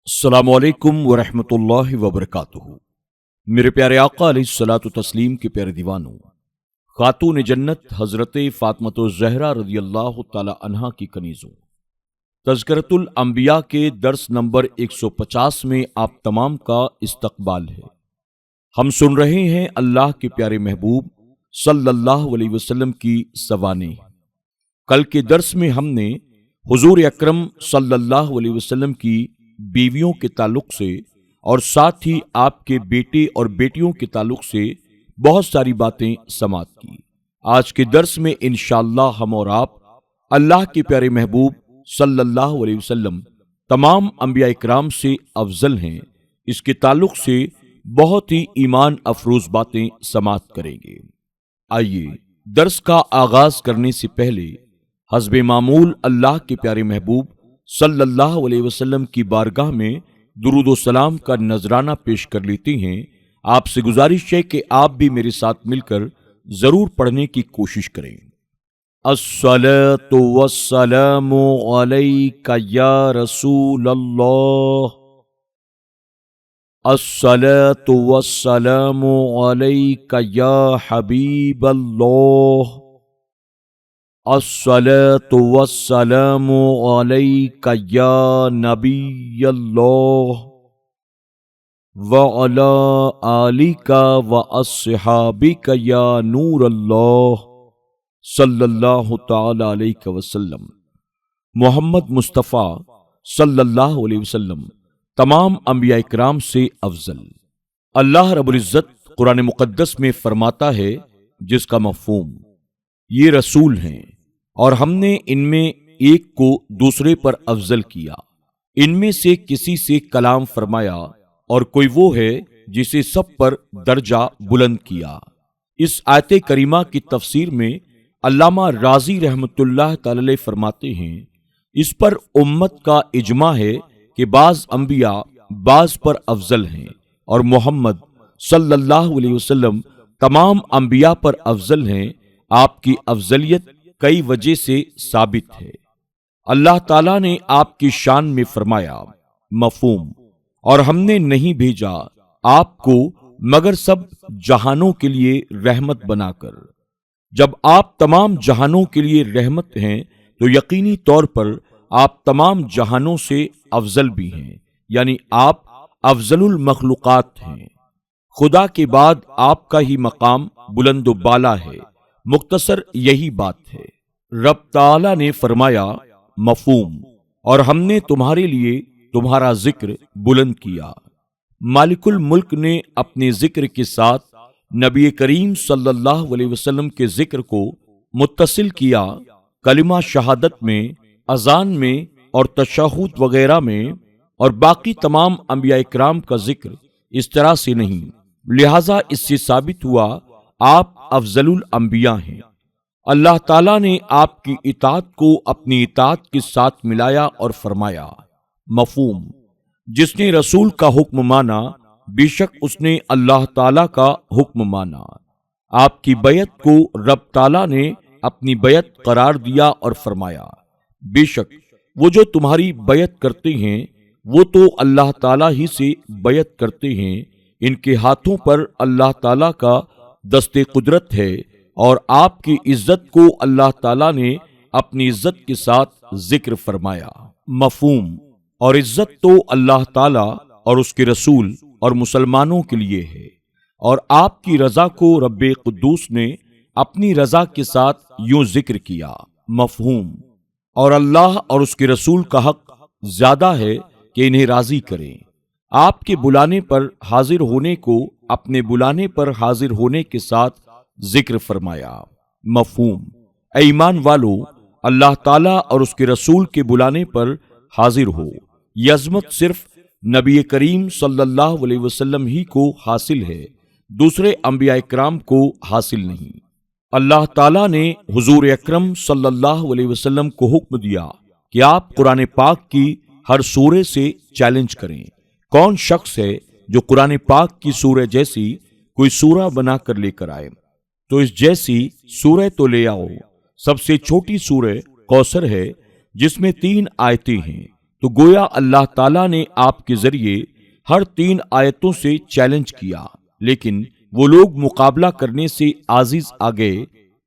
السلام علیکم ورحمۃ اللہ وبرکاتہ۔ میرے پیارے آقا علیہ الصلوۃ والتسلیم کے پیارے دیوانوں، خاتون جنت حضرت فاطمۃ الزہرا رضی اللہ تعالی عنہا کی کنیزوں، تذکرۃ الانبیاء کے درس نمبر 150 میں آپ تمام کا استقبال ہے۔ ہم سن رہے ہیں اللہ کے پیارے محبوب صلی اللہ علیہ وسلم کی سوانح۔ کل کے درس میں ہم نے حضور اکرم صلی اللہ علیہ وسلم کی بیویوں کے تعلق سے اور ساتھ ہی آپ کے بیٹے اور بیٹیوں کے تعلق سے بہت ساری باتیں سماعت کی۔ آج کے درس میں انشاءاللہ ہم اور آپ اللہ کے پیارے محبوب صلی اللہ علیہ وسلم تمام انبیاء اکرام سے افضل ہیں، اس کے تعلق سے بہت ہی ایمان افروز باتیں سماعت کریں گے۔ آئیے درس کا آغاز کرنے سے پہلے حسب معمول اللہ کے پیارے محبوب صلی اللہ علیہ وسلم کی بارگاہ میں درود و سلام کا نذرانہ پیش کر لیتے ہیں۔ آپ سے گزارش ہے کہ آپ بھی میرے ساتھ مل کر ضرور پڑھنے کی کوشش کریں۔ الصلاۃ والسلام علیک یا رسول اللہ، الصلاۃ والسلام علیک یا حبیب اللہ، الصلاۃ والسلام علیک یا نبی اللہ وعلی آلک واصحابک یا نور اللہ صلی اللہ تعالی علیہ وسلم۔ محمد مصطفیٰ صلی اللہ علیہ وسلم تمام انبیاء اکرام سے افضل۔ اللہ رب العزت قرآن مقدس میں فرماتا ہے، جس کا مفہوم یہ رسول ہیں اور ہم نے ان میں ایک کو دوسرے پر افضل کیا، ان میں سے کسی سے کلام فرمایا اور کوئی وہ ہے جسے سب پر درجہ بلند کیا۔ اس آیت کریمہ کی تفسیر میں علامہ رازی رحمۃ اللہ تعالی فرماتے ہیں، اس پر امت کا اجماع ہے کہ بعض انبیاء بعض پر افضل ہیں اور محمد صلی اللہ علیہ وسلم تمام انبیاء پر افضل ہیں۔ آپ کی افضلیت کئی وجہ سے ثابت ہے۔ اللہ تعالیٰ نے آپ کی شان میں فرمایا، مفہوم، اور ہم نے نہیں بھیجا آپ کو مگر سب جہانوں کے لیے رحمت بنا کر۔ جب آپ تمام جہانوں کے لیے رحمت ہیں تو یقینی طور پر آپ تمام جہانوں سے افضل بھی ہیں، یعنی آپ افضل المخلوقات ہیں۔ خدا کے بعد آپ کا ہی مقام بلند و بالا ہے، مختصر یہی بات ہے۔ رب تعالی نے فرمایا، مفہوم، اور ہم نے تمہارے لیے تمہارا ذکر بلند کیا۔ مالک الملک نے اپنے ذکر کے ساتھ نبی کریم صلی اللہ علیہ وسلم کے ذکر کو متصل کیا۔ کلمہ شہادت میں، اذان میں اور تشہد وغیرہ میں، اور باقی تمام انبیاء اکرام کا ذکر اس طرح سے نہیں، لہذا اس سے ثابت ہوا آپ افضل الانبیاء ہیں۔ اللہ تعالیٰ نے آپ کی اطاعت کو اپنی اطاعت کے ساتھ ملایا اور فرمایا، مفہوم، جس نے رسول کا حکم مانا بے شک اس نے اللہ تعالیٰ کا حکم مانا۔ آپ کی بیعت کو رب تعالیٰ نے اپنی بیعت قرار دیا اور فرمایا، بے شک وہ جو تمہاری بیعت کرتے ہیں وہ تو اللہ تعالیٰ ہی سے بیعت کرتے ہیں، ان کے ہاتھوں پر اللہ تعالیٰ کا دست قدرت ہے، اور آپ کی عزت کو اللہ تعالیٰ نے اپنی عزت کے ساتھ ذکر فرمایا، مفہوم، اور عزت تو اللہ تعالیٰ اور اس کے رسول اور مسلمانوں کے لیے ہے، اور آپ کی رضا کو رب قدوس نے اپنی رضا کے ساتھ یوں ذکر کیا، مفہوم، اور اللہ اور اس کے رسول کا حق زیادہ ہے کہ انہیں راضی کریں۔ آپ کے بلانے پر حاضر ہونے کو اپنے بلانے پر حاضر ہونے کے ساتھ ذکر فرمایا، مفہوم، اے ایمان والو، اللہ تعالیٰ اور اس کے رسول کے بلانے پر حاضر ہو۔ یہ عظمت صرف نبی کریم صلی اللہ علیہ وسلم ہی کو حاصل ہے، دوسرے انبیاء اکرام کو حاصل نہیں۔ اللہ تعالیٰ نے حضور اکرم صلی اللہ علیہ وسلم کو حکم دیا کہ آپ قرآن پاک کی ہر سورے سے چیلنج کریں۔ کون شخص ہے جو قرآن پاک کی سورہ جیسی کوئی سورہ بنا کر لے کر آئے؟ تو اس جیسی سورہ تو لے آؤ۔ سب سے چھوٹی سورہ کوثر ہے جس میں 3 آیتیں ہیں، تو گویا اللہ تعالیٰ نے آپ کے ذریعے ہر 3 آیتوں سے چیلنج کیا، لیکن وہ لوگ مقابلہ کرنے سے عاجز آ گئے۔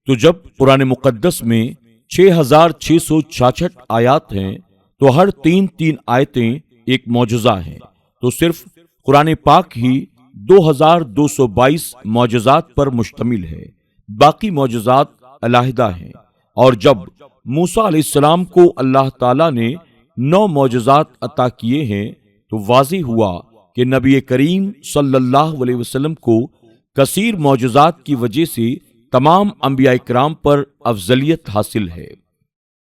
تو جب قرآن مقدس میں 6666 آیات ہیں تو ہر 3 آیتیں ایک معجزہ ہیں، تو صرف قرآن پاک ہی 2222 معجزات پر مشتمل ہے، باقی معجزات علیحدہ ہیں۔ اور جب موسیٰ علیہ السلام کو اللہ تعالیٰ نے 9 معجزات عطا کیے ہیں تو واضح ہوا کہ نبی کریم صلی اللہ علیہ وسلم کو کثیر معجزات کی وجہ سے تمام انبیاء کرام پر افضلیت حاصل ہے۔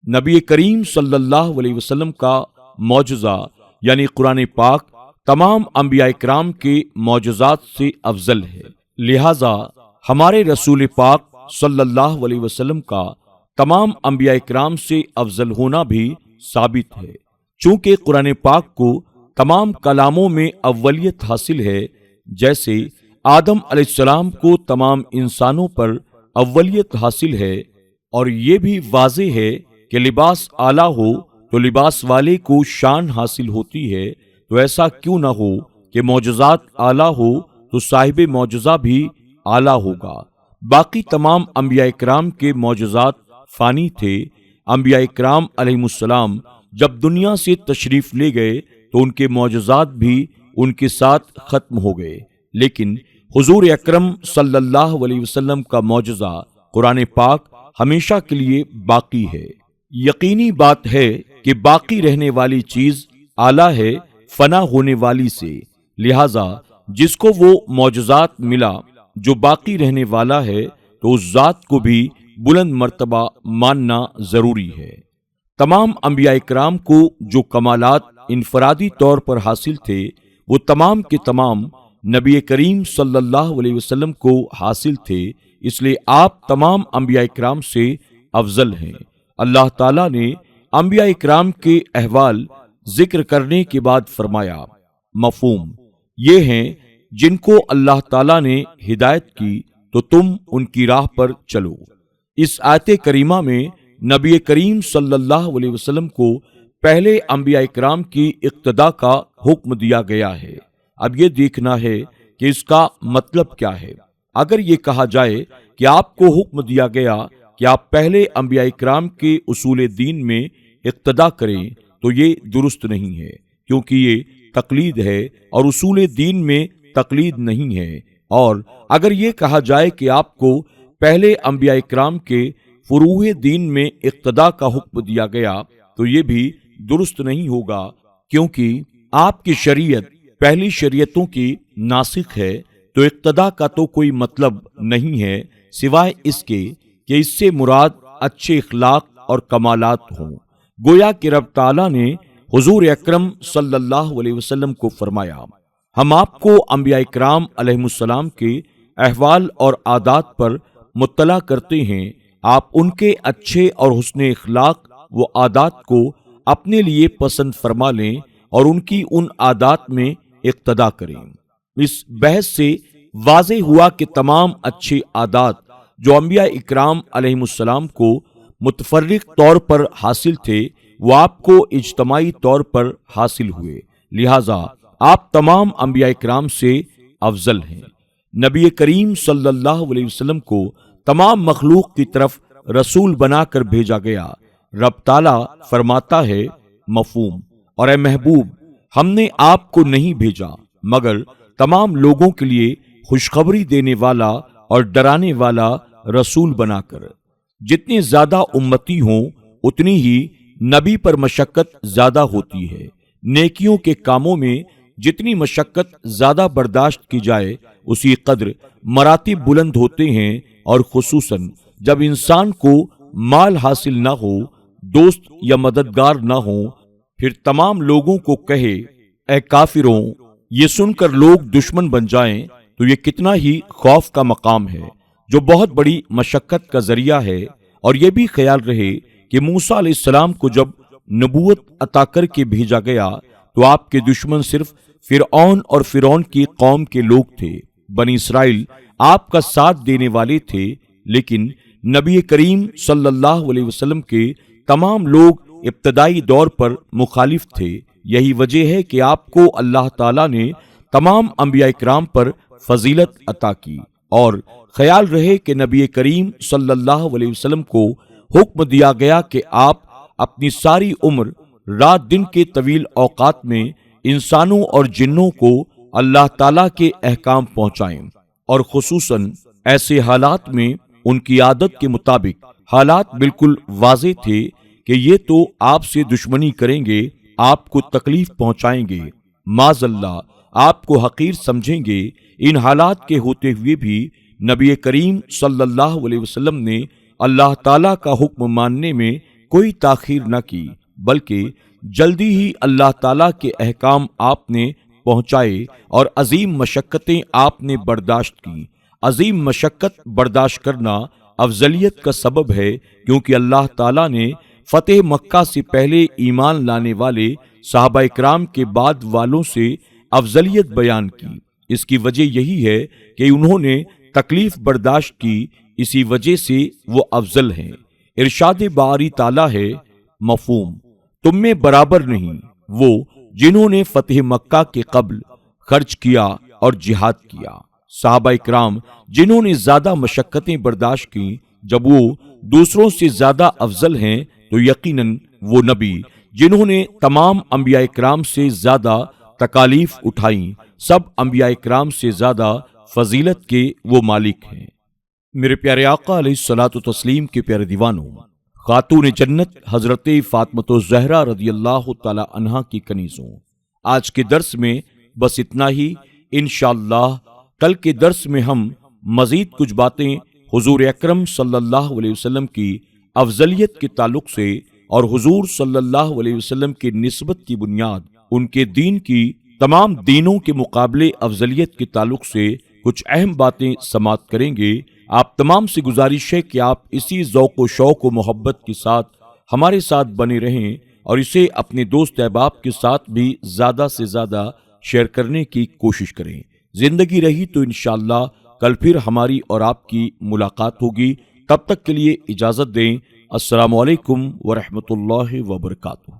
نبی کریم صلی اللہ علیہ وسلم کا معجزہ یعنی قرآن پاک تمام انبیاء کرام کے معجزات سے افضل ہے، لہذا ہمارے رسول پاک صلی اللہ علیہ وسلم کا تمام انبیاء کرام سے افضل ہونا بھی ثابت ہے۔ چونکہ قرآن پاک کو تمام کلاموں میں اولیت حاصل ہے، جیسے آدم علیہ السلام کو تمام انسانوں پر اولیت حاصل ہے، اور یہ بھی واضح ہے کہ لباس اعلیٰ ہو تو لباس والے کو شان حاصل ہوتی ہے، تو ایسا کیوں نہ ہو کہ معجزات اعلیٰ ہو تو صاحب معجزہ بھی اعلیٰ ہوگا۔ باقی تمام انبیاء کرام کے معجزات فانی تھے۔ انبیاء کرام علیہ السلام جب دنیا سے تشریف لے گئے تو ان کے معجزات بھی ان کے ساتھ ختم ہو گئے، لیکن حضور اکرم صلی اللہ علیہ وسلم کا معجزہ قرآن پاک ہمیشہ کے لیے باقی ہے۔ یقینی بات ہے کہ باقی رہنے والی چیز اعلیٰ ہے فنا ہونے والی سے، لہذا جس کو وہ معجزات ملا جو باقی رہنے والا ہے تو اس ذات کو بھی بلند مرتبہ ماننا ضروری ہے۔ تمام انبیاء کرام کو جو کمالات انفرادی طور پر حاصل تھے وہ تمام کے تمام نبی کریم صلی اللہ علیہ وسلم کو حاصل تھے، اس لیے آپ تمام انبیاء کرام سے افضل ہیں۔ اللہ تعالیٰ نے انبیاء کرام کے احوال ذکر کرنے کے بعد فرمایا، مفہوم یہ ہیں جن کو اللہ تعالیٰ نے ہدایت کی تو تم ان کی راہ پر چلو۔ اس آیت کریمہ میں نبی کریم صلی اللہ علیہ وسلم کو پہلے انبیاء کرام کی اقتداء کا حکم دیا گیا ہے۔ اب یہ دیکھنا ہے کہ اس کا مطلب کیا ہے۔ اگر یہ کہا جائے کہ آپ کو حکم دیا گیا کہ آپ پہلے انبیاء کرام کے اصول دین میں اقتداء کریں تو یہ درست نہیں ہے، کیونکہ یہ تقلید ہے اور اصول دین میں تقلید نہیں ہے۔ اور اگر یہ کہا جائے کہ آپ کو پہلے انبیاء کرام کے فروع دین میں اقتداء کا حکم دیا گیا تو یہ بھی درست نہیں ہوگا، کیونکہ آپ کی شریعت پہلی شریعتوں کی ناسخ ہے، تو اقتداء کا تو کوئی مطلب نہیں ہے سوائے اس کے کہ اس سے مراد اچھے اخلاق اور کمالات ہوں۔ گویا کہ رب تعالیٰ نے حضور اکرم صلی اللہ علیہ وسلم کو فرمایا، ہم آپ کو انبیاء کرام علیہ السلام کے احوال اور عادات پر مطلع کرتے ہیں، آپ ان کے اچھے اور حسن اخلاق و عادات کو اپنے لیے پسند فرما لیں اور ان کی ان عادات میں اقتداء کریں۔ اس بحث سے واضح ہوا کہ تمام اچھے عادات جو انبیاء اکرام علیہ السلام کو متفرق طور پر حاصل تھے وہ آپ کو اجتماعی طور پر حاصل ہوئے، لہذا آپ تمام انبیاء کرام سے افضل ہیں۔ نبی کریم صلی اللہ علیہ وسلم کو تمام مخلوق کی طرف رسول بنا کر بھیجا گیا۔ رب تعالیٰ فرماتا ہے، مفہوم، اور اے محبوب ہم نے آپ کو نہیں بھیجا مگر تمام لوگوں کے لیے خوشخبری دینے والا اور ڈرانے والا رسول بنا کر۔ جتنے زیادہ امتی ہوں اتنی ہی نبی پر مشقت زیادہ ہوتی ہے۔ نیکیوں کے کاموں میں جتنی مشقت زیادہ برداشت کی جائے اسی قدر مراتب بلند ہوتے ہیں، اور خصوصاً جب انسان کو مال حاصل نہ ہو، دوست یا مددگار نہ ہو، پھر تمام لوگوں کو کہے اے کافروں، یہ سن کر لوگ دشمن بن جائیں تو یہ کتنا ہی خوف کا مقام ہے، جو بہت بڑی مشقت کا ذریعہ ہے۔ اور یہ بھی خیال رہے کہ موسیٰ علیہ السلام کو جب نبوت عطا کر کے بھیجا گیا تو آپ کے دشمن صرف فرعون اور فرعون کی قوم کے لوگ تھے۔ بنی اسرائیل آپ کا ساتھ دینے والے تھے، لیکن نبی کریم صلی اللہ علیہ وسلم کے تمام لوگ ابتدائی دور پر مخالف تھے۔ یہی وجہ ہے کہ آپ کو اللہ تعالیٰ نے تمام انبیاء کرام پر فضیلت عطا کی، اور خیال رہے کہ نبی کریم صلی اللہ علیہ وسلم کو حکم دیا گیا کہ آپ اپنی ساری عمر رات دن کے طویل اوقات میں انسانوں اور جنوں کو اللہ تعالیٰ کے احکام پہنچائیں، اور خصوصاً ایسے حالات میں ان کی عادت کے مطابق۔ حالات بالکل واضح تھے کہ یہ تو آپ سے دشمنی کریں گے، آپ کو تکلیف پہنچائیں گے، معاذ اللہ آپ کو حقیر سمجھیں گے۔ ان حالات کے ہوتے ہوئے بھی نبی کریم صلی اللہ علیہ وسلم نے اللہ تعالیٰ کا حکم ماننے میں کوئی تاخیر نہ کی، بلکہ جلدی ہی اللہ تعالیٰ کے احکام آپ نے پہنچائے، اور عظیم مشقتیں آپ نے برداشت کی۔ عظیم مشقت برداشت کرنا افضلیت کا سبب ہے، کیونکہ اللہ تعالیٰ نے فتح مکہ سے پہلے ایمان لانے والے صحابہ کرام کے بعد والوں سے افضلیت بیان کی۔ اس کی وجہ یہی ہے کہ انہوں نے تکلیف برداشت کی، اسی وجہ سے وہ افضل ہیں۔ ارشاد باری تعالیٰ ہے، مفہوم: تم میں برابر نہیں وہ جنہوں نے فتح مکہ کے قبل خرچ کیا اور جہاد کیا۔ صحابہ کرام جنہوں نے زیادہ مشقتیں برداشت کی، جب وہ دوسروں سے زیادہ افضل ہیں تو یقیناً وہ نبی جنہوں نے تمام انبیاء کرام سے زیادہ تکالیف اٹھائیں، سب انبیاء کرام سے زیادہ فضیلت کے وہ مالک ہیں۔ میرے پیارے آقا علیہ الصلوۃ والتسلیم کے پیارے دیوانوں، خاتون جنت حضرت فاطمۃ الزہرا رضی اللہ تعالی عنہا کی کنیزوں، آج کے درس میں بس اتنا ہی۔ انشاءاللہ کل کے درس میں ہم مزید کچھ باتیں حضور اکرم صلی اللہ علیہ وسلم کی افضلیت کے تعلق سے اور حضور صلی اللہ علیہ وسلم کی نسبت کی بنیاد ان کے دین کی تمام دینوں کے مقابلے افضلیت کے تعلق سے کچھ اہم باتیں سماعت کریں گے۔ آپ تمام سے گزارش ہے کہ آپ اسی ذوق و شوق و محبت کے ساتھ ہمارے ساتھ بنے رہیں، اور اسے اپنے دوست احباب کے ساتھ بھی زیادہ سے زیادہ شیئر کرنے کی کوشش کریں۔ زندگی رہی تو انشاءاللہ کل پھر ہماری اور آپ کی ملاقات ہوگی۔ تب تک کے لیے اجازت دیں۔ السلام علیکم ورحمۃ اللہ وبرکاتہ۔